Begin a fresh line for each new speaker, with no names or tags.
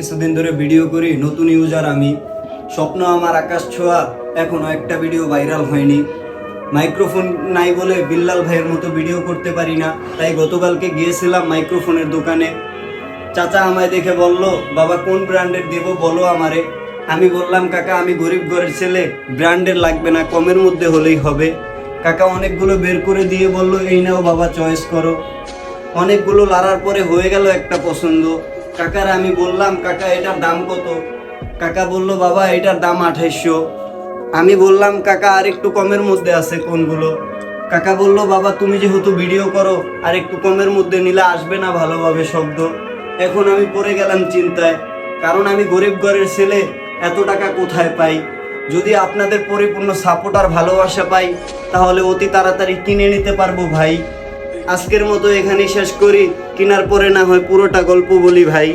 কিছুদিন ধরে ভিডিও করি, নতুন ইউজার আমি। স্বপ্ন আমার আকাশ ছোঁয়া, এখনো একটা ভিডিও ভাইরাল হয়নি। মাইক্রোফোন নাই বলে বিল্লাল ভাইয়ের মতো ভিডিও করতে পারি না। তাই গতকালকে গিয়েছিলাম মাইক্রোফোনের দোকানে। চাচা আমায় দেখে বলল, বাবা কোন ব্র্যান্ডের দেবো বলো আমারে। আমি বললাম, কাকা আমি গরিব ঘরের ছেলে, ব্র্যান্ডের লাগবে না, কমের মধ্যে হলেই হবে। কাকা অনেকগুলো বের করে দিয়ে বলল, এই নাও বাবা চয়েস করো। অনেকগুলো লাড়ার পরে হয়ে গেল একটা পছন্দ। কাকার আমি বললাম, কাকা এটার দাম কত? কাকা বলল, বাবা এটার দাম 2800। আমি বললাম, কাকা আর একটু কমের মধ্যে আছে কোনগুলো? কাকা বলল, বাবা তুমি যেহেতু ভিডিও করো, আর একটু কমের মধ্যে নিলে আসবে না ভালোভাবে শব্দ। এখন আমি পড়ে গেলাম চিন্তায়, কারণ আমি গরিব ঘরের ছেলে, এত টাকা কোথায় পাই? যদি আপনাদের পরিপূর্ণ সাপোর্ট আর ভালোবাসা পাই, তাহলে অতি তাড়াতাড়ি কিনে নিতে পারবো ভাই। আজকের মতো এখানেই শেষ করি, কেনার পরে না হয় পুরোটা গল্প বলি ভাই।